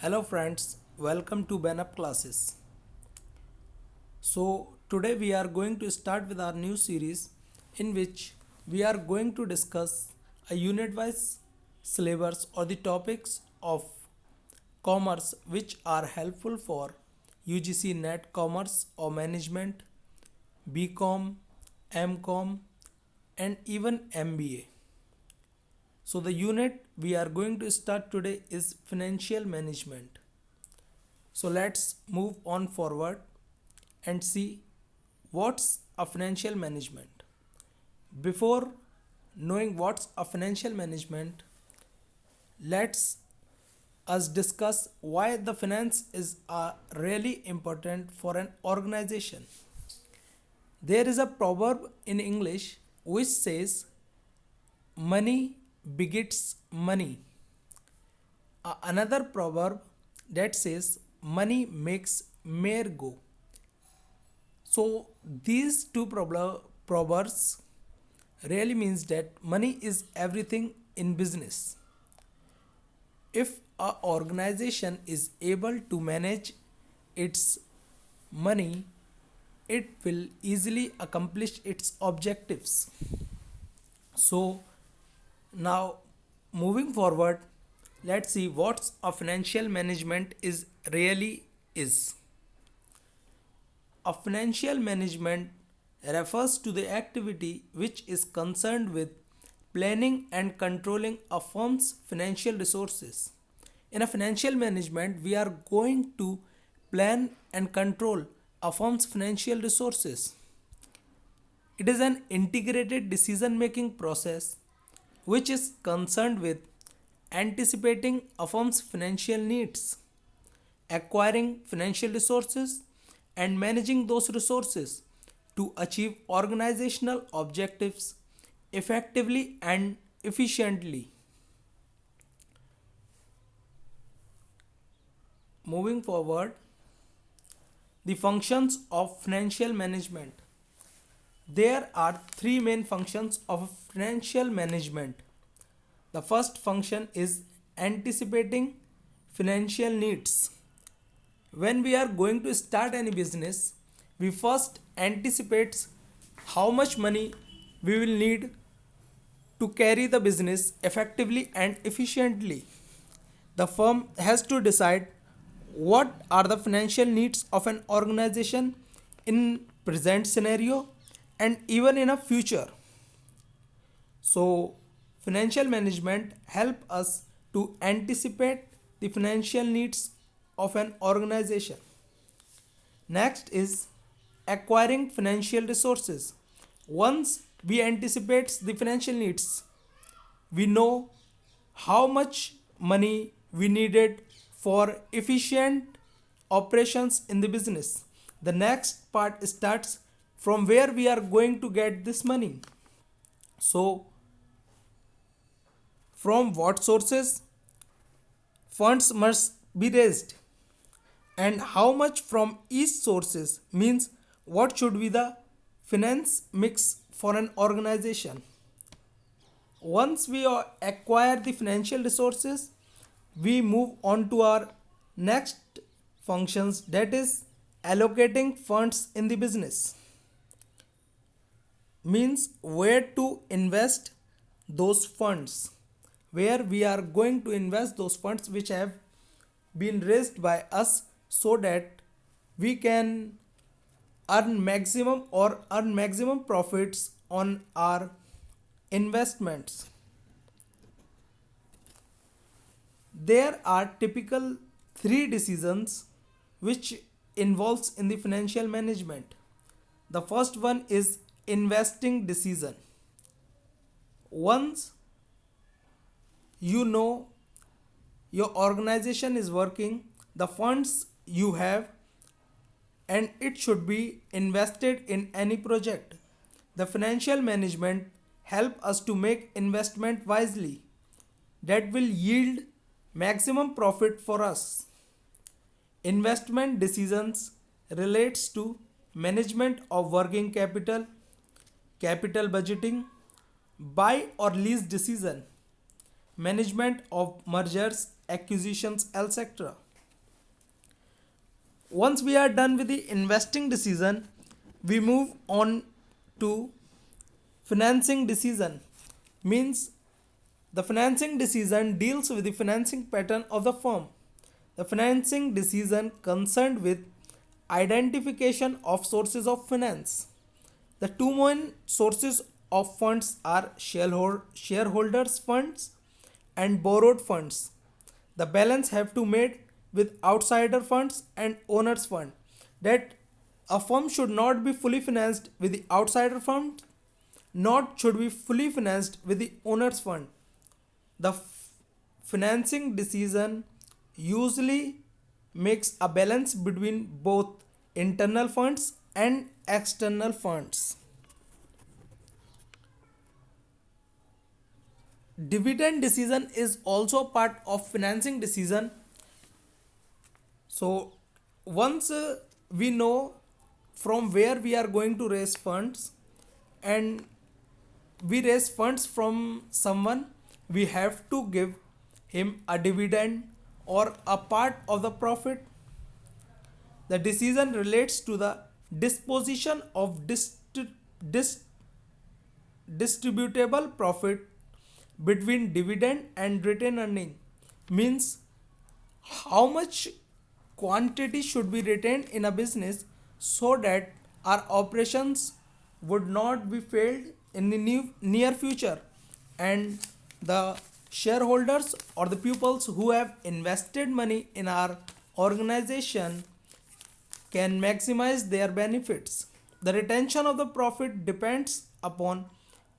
Hello friends, welcome to BANUP classes. So today we are going to start with our new series in which we are going to discuss a unit wise syllabus or the topics of commerce which are helpful for UGC NET commerce or management, BCom, MCom and even MBA. So the unit we are going to start today is financial management. So let's move on forward and see what's a financial management. Before knowing what's a financial management, let's us discuss why the finance is really important for an organization. There is a proverb in English which says money begets money. Another proverb that says money makes mare go. So these two proverbs really means that money is everything in business. If a organization is able to manage its money, it will easily accomplish its objectives. So now moving forward, let's see what a financial management is really is. A financial management refers to the activity which is concerned with planning and controlling a firm's financial resources. In a financial management, we are going to plan and control a firm's financial resources. It is an integrated decision making process which is concerned with anticipating a firm's financial needs, acquiring financial resources, and managing those resources to achieve organizational objectives effectively and efficiently. Moving forward, the functions of financial management. There are three main functions of financial management. The first function is anticipating financial needs. When we are going to start any business, we first anticipate how much money we will need to carry the business effectively and efficiently. The firm has to decide what are the financial needs of an organization in present scenario and even in a future. So financial management help us to anticipate the financial needs of an organization. Next is acquiring financial resources. Once we anticipate the financial needs, we know how much money we needed for efficient operations in the business. The next part starts from where we are going to get this money. So, from what sources funds must be raised and how much from each sources means what should be the finance mix for an organization. Once we acquire the financial resources, we move on to our next functions, that is allocating funds in the business, means where to invest those funds, where we are going to invest those funds which have been raised by us so that we can earn maximum profits on our investments. There are typical three decisions which involves in the financial management. The first one is investing decision. Once you know your organization is working, the funds you have and it should be invested in any project. The financial management help us to make investment wisely that will yield maximum profit for us. Investment decisions relates to management of working capital, capital budgeting, buy or lease decision, management of mergers, acquisitions, etc. once we are done with the investing decision, we move on to financing decision. Means the financing decision deals with the financing pattern of the firm. The financing decision concerned with identification of sources of finance. The two main sources of funds are shareholders funds and borrowed funds. The balance have to made with outsider funds and owners fund. That a firm should not be fully financed with the outsider fund, not should be fully financed with the owners fund. The financing decision usually makes a balance between both internal funds and external funds. Dividend decision is also part of financing decision. So once we know from where we are going to raise funds, and we raise funds from someone, we have to give him a dividend or a part of the profit. The decision relates to the disposition of dis- distributable profit between dividend and retained earning. Means how much quantity should be retained in a business so that our operations would not be failed in the near future, and the shareholders or the pupils who have invested money in our organization can maximize their benefits. The retention of the profit depends upon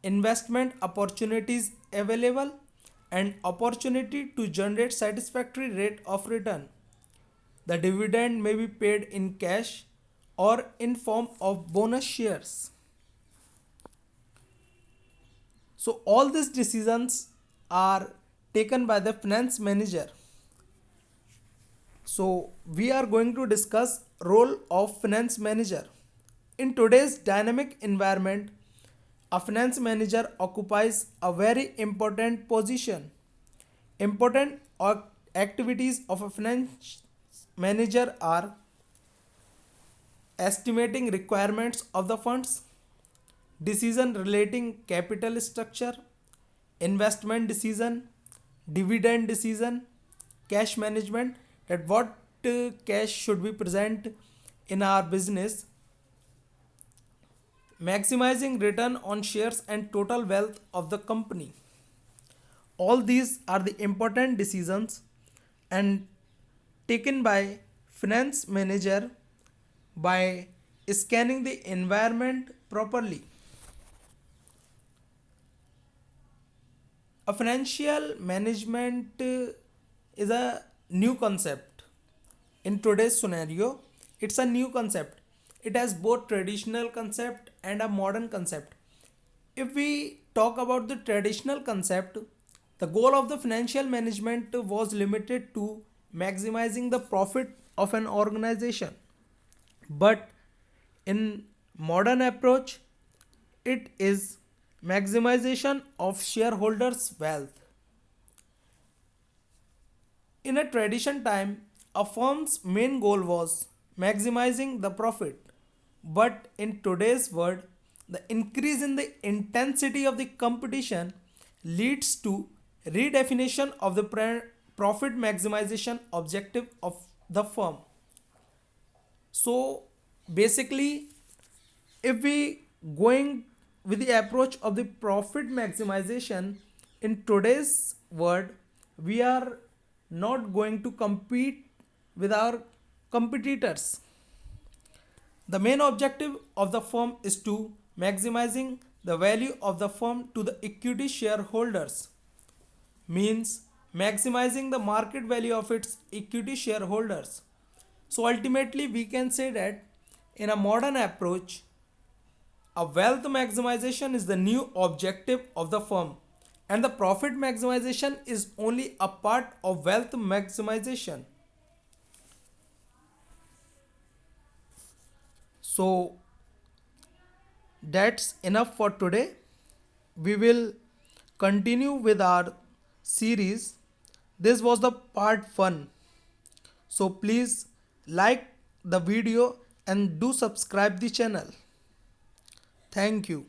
investment opportunities available and opportunity to generate satisfactory rate of return. The dividend may be paid in cash or in form of bonus shares. So all these decisions are taken by the finance manager. So we are going to discuss role of finance manager. In today's dynamic environment, a finance manager occupies a very important position. Important activities of a finance manager are estimating requirements of the funds, decision relating capital structure, investment decision, dividend decision, cash management, that what cash should be present in our business, maximizing return on shares and total wealth of the company. All these are the important decisions and taken by finance manager by scanning the environment properly. A financial management is a new concept. In today's scenario, it's a new concept. It has both traditional concept and a modern concept. If we talk about the traditional concept, the goal of the financial management was limited to maximizing the profit of an organization. But in modern approach, it is maximization of shareholders' wealth. In a tradition time, a firm's main goal was maximizing the profit. But in today's world, the increase in the intensity of the competition leads to redefinition of the profit maximization objective of the firm. So basically, if we going with the approach of the profit maximization in today's world, we are not going to compete with our competitors. The main objective of the firm is to maximizing the value of the firm to the equity shareholders. Means maximizing the market value of its equity shareholders. So ultimately we can say that in a modern approach, a wealth maximization is the new objective of the firm, and the profit maximization is only a part of wealth maximization. So that's enough for today. We will continue with our series. This was the part 1. So please like the video and do subscribe the channel. Thank you.